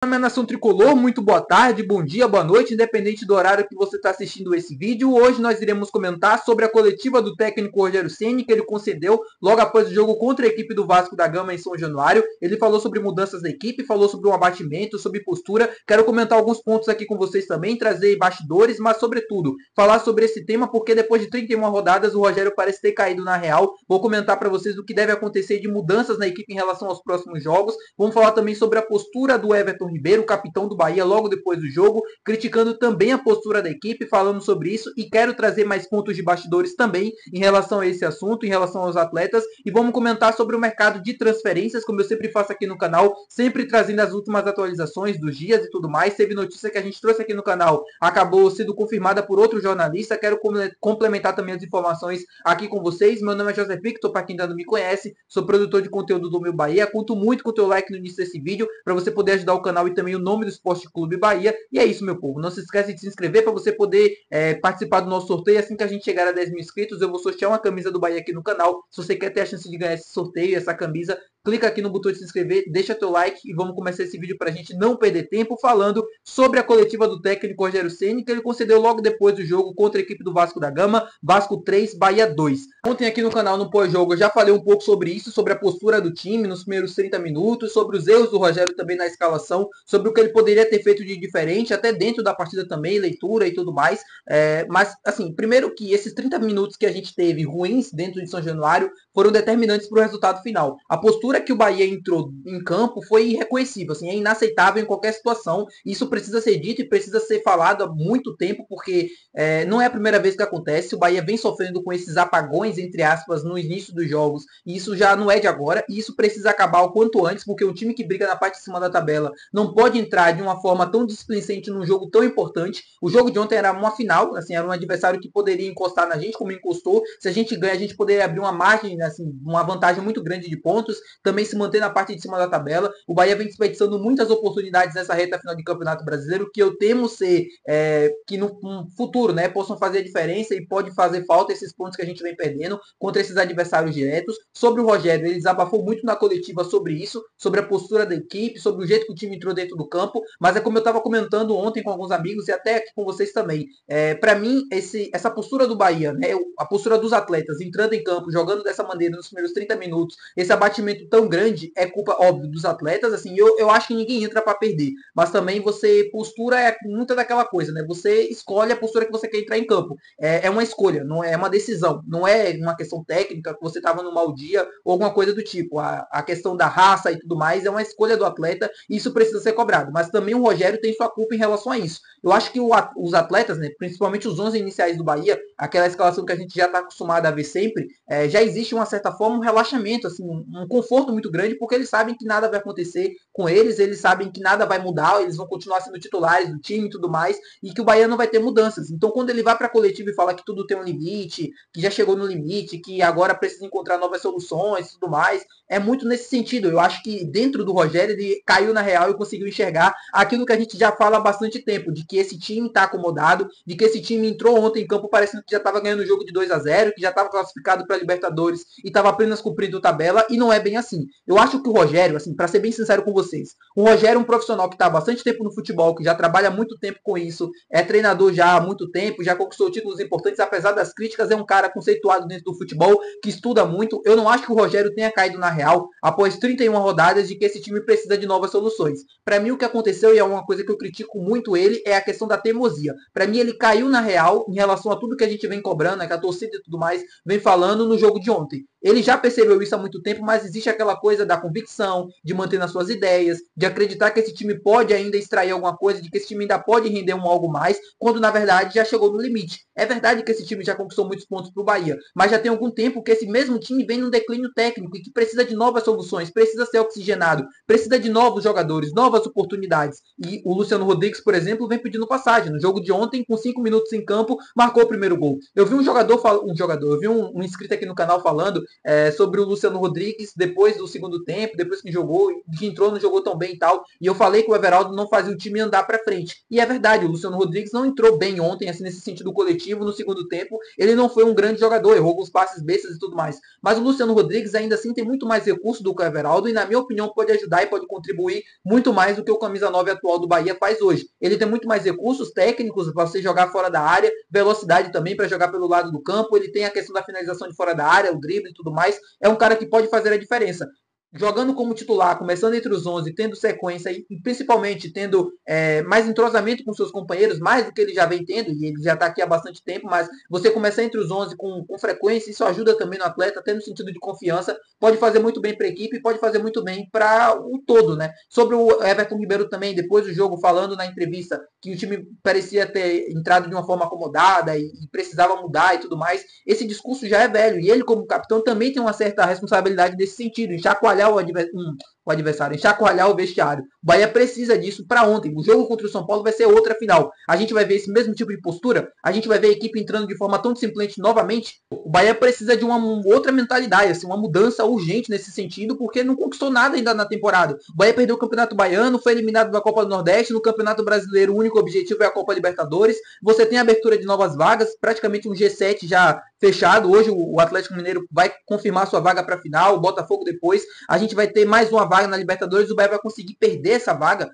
Minha nação tricolor, muito boa tarde, bom dia, boa noite, independente do horário que você está assistindo esse vídeo. Hoje nós iremos comentar sobre a coletiva do técnico Rogério Ceni que ele concedeu logo após o jogo contra a equipe do Vasco da Gama em São Januário. Ele falou sobre mudanças da equipe, falou sobre um abatimento, sobre postura. Quero comentar alguns pontos aqui com vocês também, trazer bastidores, mas sobretudo falar sobre esse tema porque depois de 31 rodadas o Rogério parece ter caído na real. Vou comentar para vocês o que deve acontecer de mudanças na equipe em relação aos próximos jogos. Vamos falar também sobre a postura do Everton Ribeiro, capitão do Bahia, logo depois do jogo, criticando também a postura da equipe, falando sobre isso, e quero trazer mais pontos de bastidores também em relação a esse assunto, em relação aos atletas, e vamos comentar sobre o mercado de transferências, como eu sempre faço aqui no canal, sempre trazendo as últimas atualizações dos dias e tudo mais. Teve notícia que a gente trouxe aqui no canal, acabou sendo confirmada por outro jornalista. Quero complementar também as informações aqui com vocês. Meu nome é José Victor, para quem ainda não me conhece, sou produtor de conteúdo do Meu Bahia. Conto muito com o teu like no início desse vídeo, para você poder ajudar o canal e também o nome do Esporte Clube Bahia. E é isso, meu povo. Não se esquece de se inscrever para você poder participar do nosso sorteio. Assim que a gente chegar a 10 mil inscritos, eu vou sortear uma camisa do Bahia aqui no canal. Se você quer ter a chance de ganhar esse sorteio, essa camisa, clica aqui no botão de se inscrever, deixa teu like e vamos começar esse vídeo para a gente não perder tempo falando sobre a coletiva do técnico Rogério Ceni que ele concedeu logo depois do jogo contra a equipe do Vasco da Gama, Vasco 3, Bahia 2. Ontem aqui no canal, no pós-jogo, eu já falei um pouco sobre isso, sobre a postura do time nos primeiros 30 minutos, sobre os erros do Rogério também na escalação, sobre o que ele poderia ter feito de diferente, até dentro da partida também, leitura e tudo mais. Mas, assim, primeiro que esses 30 minutos que a gente teve ruins dentro de São Januário foram determinantes para o resultado final. A postura que o Bahia entrou em campo foi irreconhecível, assim, é inaceitável em qualquer situação. Isso precisa ser dito e precisa ser falado há muito tempo, porque não é a primeira vez que acontece. O Bahia vem sofrendo com esses apagões, entre aspas, no início dos jogos, e isso já não é de agora, e isso precisa acabar o quanto antes, porque um time que briga na parte de cima da tabela não pode entrar de uma forma tão displicente num jogo tão importante. O jogo de ontem era uma final, assim, era um adversário que poderia encostar na gente, como encostou. Se a gente ganha, a gente poderia abrir uma margem, assim, uma vantagem muito grande de pontos, também se manter na parte de cima da tabela. O Bahia vem desperdiçando muitas oportunidades nessa reta final de Campeonato Brasileiro, que eu temo ser que no futuro, né, possam fazer a diferença e pode fazer falta esses pontos que a gente vem perdendo contra esses adversários diretos. Sobre o Rogério, ele desabafou muito na coletiva sobre isso, sobre a postura da equipe, sobre o jeito que o time entrou dentro do campo, mas é como eu estava comentando ontem com alguns amigos e até aqui com vocês também. Para mim, essa postura do Bahia, né, a postura dos atletas entrando em campo, jogando dessa maneira nos primeiros 30 minutos, esse abatimento tão grande é culpa, óbvio, dos atletas. Assim, eu acho que ninguém entra para perder, mas também postura é muita daquela coisa, né? Você escolhe a postura que você quer entrar em campo. É uma escolha, não é uma decisão, não é uma questão técnica que você estava no mau dia ou alguma coisa do tipo. A questão da raça e tudo mais é uma escolha do atleta e isso precisa ser cobrado. Mas também o Rogério tem sua culpa em relação a isso. Eu acho que os atletas, né, principalmente os 11 iniciais do Bahia, aquela escalação que a gente já está acostumado a ver sempre, já existe uma certa forma um relaxamento, assim, um conforto muito grande, porque eles sabem que nada vai acontecer com eles sabem que nada vai mudar, eles vão continuar sendo titulares do time e tudo mais, e que o Bahia não vai ter mudanças. Então, quando ele vai para a coletiva e fala que tudo tem um limite, que já chegou no limite, que agora precisa encontrar novas soluções e tudo mais, é muito nesse sentido. Eu acho que dentro do Rogério ele caiu na real e conseguiu enxergar aquilo que a gente já fala há bastante tempo, de que esse time está acomodado, de que esse time entrou ontem em campo parecendo que já estava ganhando o jogo de 2-0, que já estava classificado para a Libertadores e estava apenas cumprindo tabela, e não é bem assim. Eu acho que o Rogério, assim, para ser bem sincero com vocês, o Rogério é um profissional que está há bastante tempo no futebol, que já trabalha há muito tempo com isso, é treinador já há muito tempo, já conquistou títulos importantes, apesar das críticas, é um cara conceituado dentro do futebol, que estuda muito. Eu não acho que o Rogério tenha caído na real após 31 rodadas de que esse time precisa de novas soluções. Para mim, o que aconteceu, e é uma coisa que eu critico muito ele, é a questão da teimosia. Para mim, ele caiu na real em relação a tudo que a gente vem cobrando, né, que a torcida e tudo mais vem falando no jogo de ontem. Ele já percebeu isso há muito tempo, mas existe aquela coisa da convicção, de manter nas suas ideias, de acreditar que esse time pode ainda extrair alguma coisa, de que esse time ainda pode render algo mais, quando na verdade já chegou no limite. É verdade que esse time já conquistou muitos pontos para o Bahia, mas já tem algum tempo que esse mesmo time vem num declínio técnico e que precisa de novas soluções, precisa ser oxigenado, precisa de novos jogadores, novas oportunidades. E o Luciano Rodrigues, por exemplo, vem pedindo passagem. No jogo de ontem, com 5 minutos em campo, marcou o primeiro gol. Eu vi eu vi um inscrito aqui no canal falando sobre o Luciano Rodrigues depois do segundo tempo, depois que jogou, que entrou, não jogou tão bem e tal. E eu falei que o Everaldo não fazia o time andar para frente. E é verdade, o Luciano Rodrigues não entrou bem ontem, assim, nesse sentido coletivo, no segundo tempo. Ele não foi um grande jogador, errou alguns passes bestas e tudo mais. Mas o Luciano Rodrigues ainda assim tem muito mais recurso do que o Everaldo e, na minha opinião, pode ajudar e pode contribuir muito muito mais do que o camisa 9 atual do Bahia faz hoje. Ele tem muito mais recursos técnicos para você jogar fora da área, velocidade também para jogar pelo lado do campo, ele tem a questão da finalização de fora da área, o drible e tudo mais. É um cara que pode fazer a diferença. Jogando como titular, começando entre os 11, tendo sequência e principalmente tendo mais entrosamento com seus companheiros, mais do que ele já vem tendo, e ele já está aqui há bastante tempo, mas você começar entre os 11 com frequência, isso ajuda também no atleta, tendo sentido de confiança, pode fazer muito bem para a equipe, pode fazer muito bem para o todo, né? Sobre o Everton Ribeiro também, depois do jogo, falando na entrevista que o time parecia ter entrado de uma forma acomodada e precisava mudar e tudo mais, esse discurso já é velho, e ele como capitão também tem uma certa responsabilidade nesse sentido, em chacoalhar o adversário, chacoalhar o vestiário. O Bahia precisa disso para ontem. O jogo contra o São Paulo vai ser outra final. A gente vai ver esse mesmo tipo de postura, a gente vai ver a equipe entrando de forma tão simplente novamente. O Bahia precisa de uma outra mentalidade, assim, uma mudança urgente nesse sentido, porque não conquistou nada ainda na temporada. O Bahia perdeu o Campeonato Baiano, foi eliminado da Copa do Nordeste, no Campeonato Brasileiro o único objetivo é a Copa Libertadores. Você tem a abertura de novas vagas, praticamente um G7 já fechado. Hoje o Atlético Mineiro vai confirmar sua vaga para a final, o Botafogo depois. A gente vai ter mais uma vaga na Libertadores, o Bahia vai conseguir perder essa vaga.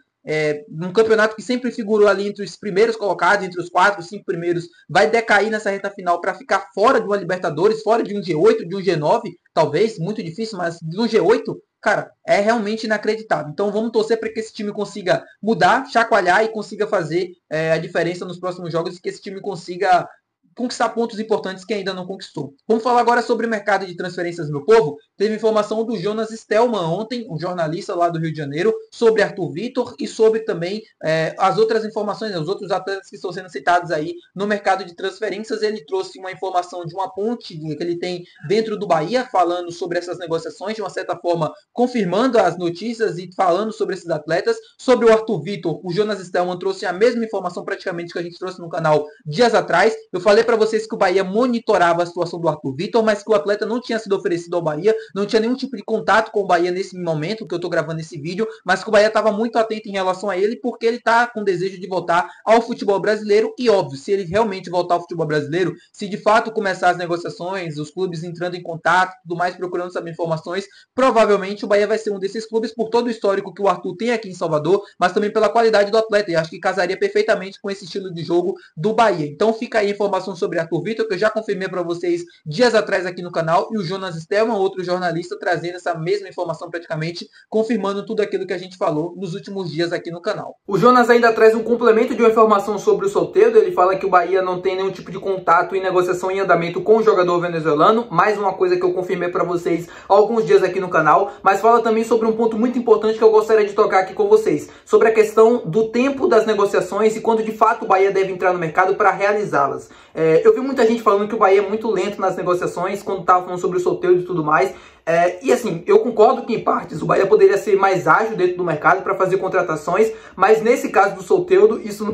Num campeonato que sempre figurou ali entre os primeiros colocados, entre os 4, 5 primeiros, vai decair nessa reta final para ficar fora de uma Libertadores, fora de um G8, de um G9, talvez, muito difícil, mas de um G8, cara, é realmente inacreditável. Então vamos torcer para que esse time consiga mudar, chacoalhar e consiga fazer a diferença nos próximos jogos e que esse time consiga conquistar pontos importantes que ainda não conquistou. Vamos falar agora sobre o mercado de transferências, meu povo. Teve informação do Jonas Stelman ontem, um jornalista lá do Rio de Janeiro, sobre Arthur Vitor e sobre também as outras informações, os outros atletas que estão sendo citados aí no mercado de transferências. Ele trouxe uma informação de uma ponte que ele tem dentro do Bahia, falando sobre essas negociações, de uma certa forma confirmando as notícias e falando sobre esses atletas. Sobre o Arthur Vitor, o Jonas Stelman trouxe a mesma informação praticamente que a gente trouxe no canal dias atrás. Eu falei para vocês que o Bahia monitorava a situação do Arthur Vitor, mas que o atleta não tinha sido oferecido ao Bahia, não tinha nenhum tipo de contato com o Bahia nesse momento que eu estou gravando esse vídeo, mas que o Bahia estava muito atento em relação a ele, porque ele está com desejo de voltar ao futebol brasileiro. E óbvio, se ele realmente voltar ao futebol brasileiro, se de fato começar as negociações, os clubes entrando em contato, tudo mais, procurando saber informações, provavelmente o Bahia vai ser um desses clubes por todo o histórico que o Arthur tem aqui em Salvador, mas também pela qualidade do atleta, e acho que casaria perfeitamente com esse estilo de jogo do Bahia. Então fica aí a informação sobre Arthur Vitor, que eu já confirmei para vocês dias atrás aqui no canal, e o Jonas Stelman, outro jornalista, trazendo essa mesma informação praticamente, confirmando tudo aquilo que a gente falou nos últimos dias aqui no canal. O Jonas ainda traz um complemento de uma informação sobre o Soteldo. Ele fala que o Bahia não tem nenhum tipo de contato e negociação em andamento com o jogador venezuelano, mais uma coisa que eu confirmei para vocês há alguns dias aqui no canal, mas fala também sobre um ponto muito importante que eu gostaria de tocar aqui com vocês, sobre a questão do tempo das negociações e quando de fato o Bahia deve entrar no mercado para realizá-las. Eu vi muita gente falando que o Bahia é muito lento nas negociações, quando estava falando sobre o Soteldo e tudo mais. E assim, eu concordo que em partes o Bahia poderia ser mais ágil dentro do mercado para fazer contratações, mas nesse caso do Soteldo, isso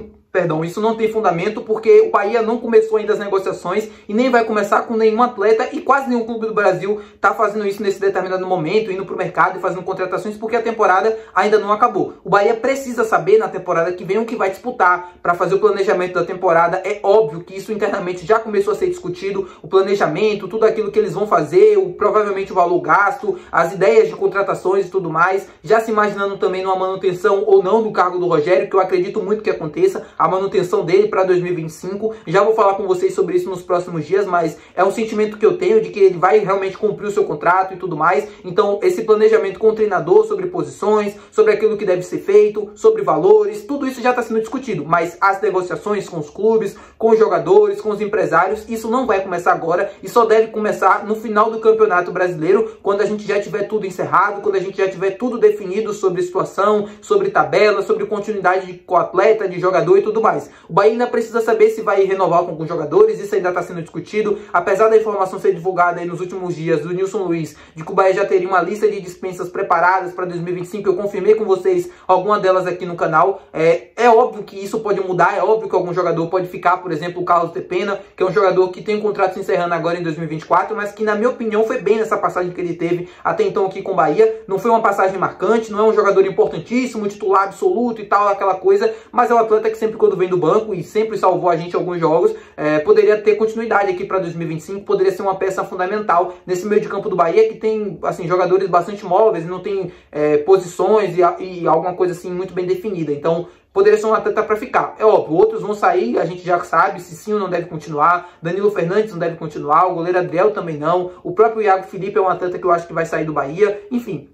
não tem fundamento, porque o Bahia não começou ainda as negociações e nem vai começar com nenhum atleta, e quase nenhum clube do Brasil está fazendo isso nesse determinado momento, indo para o mercado e fazendo contratações, porque a temporada ainda não acabou. O Bahia precisa saber na temporada que vem o que vai disputar para fazer o planejamento da temporada. É óbvio que isso internamente já começou a ser discutido, o planejamento, tudo aquilo que eles vão fazer, provavelmente o valor gasto, as ideias de contratações e tudo mais, já se imaginando também numa manutenção ou não do cargo do Rogério, que eu acredito muito que aconteça, a manutenção dele para 2025. Já vou falar com vocês sobre isso nos próximos dias, mas é um sentimento que eu tenho de que ele vai realmente cumprir o seu contrato e tudo mais. Então esse planejamento com o treinador sobre posições, sobre aquilo que deve ser feito, sobre valores, tudo isso já está sendo discutido, mas as negociações com os clubes, com os jogadores, com os empresários, isso não vai começar agora e só deve começar no final do Campeonato Brasileiro, quando a gente já tiver tudo encerrado, quando a gente já tiver tudo definido sobre situação, sobre tabela, sobre continuidade com o atleta, de jogador e tudo mais. O Bahia ainda precisa saber se vai renovar com alguns jogadores, isso ainda está sendo discutido, apesar da informação ser divulgada aí nos últimos dias do Nilson Luiz, de que o Bahia já teria uma lista de dispensas preparadas para 2025, eu confirmei com vocês alguma delas aqui no canal. É óbvio que isso pode mudar, é óbvio que algum jogador pode ficar, por exemplo, o Carlos Tepena, que é um jogador que tem um contrato se encerrando agora em 2024, mas que na minha opinião foi bem nessa passagem que ele teve até então aqui com o Bahia. Não foi uma passagem marcante, não é um jogador importantíssimo, titular absoluto e tal, aquela coisa, mas é um atleta que sempre quando vem do banco e sempre salvou a gente em alguns jogos, poderia ter continuidade aqui para 2025, poderia ser uma peça fundamental nesse meio de campo do Bahia, que tem assim, jogadores bastante móveis, não tem posições e alguma coisa assim muito bem definida. Então poderia ser um atleta para ficar. É óbvio, outros vão sair, a gente já sabe, Cicinho não deve continuar, Danilo Fernandes não deve continuar, o goleiro Adriel também não, o próprio Iago Felipe é um atleta que eu acho que vai sair do Bahia, enfim.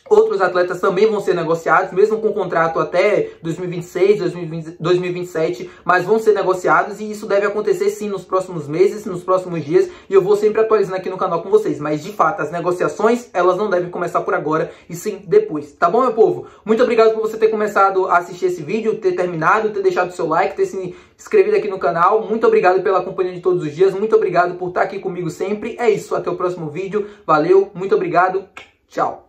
Outros atletas também vão ser negociados, mesmo com contrato até 2026, 2027, mas vão ser negociados e isso deve acontecer sim nos próximos meses, nos próximos dias, e eu vou sempre atualizando aqui no canal com vocês. Mas de fato, as negociações, elas não devem começar por agora, e sim depois, tá bom, meu povo? Muito obrigado por você ter começado a assistir esse vídeo, ter terminado, ter deixado o seu like, ter se inscrevido aqui no canal. Muito obrigado pela companhia de todos os dias, muito obrigado por estar aqui comigo sempre. É isso, até o próximo vídeo, valeu, muito obrigado, tchau!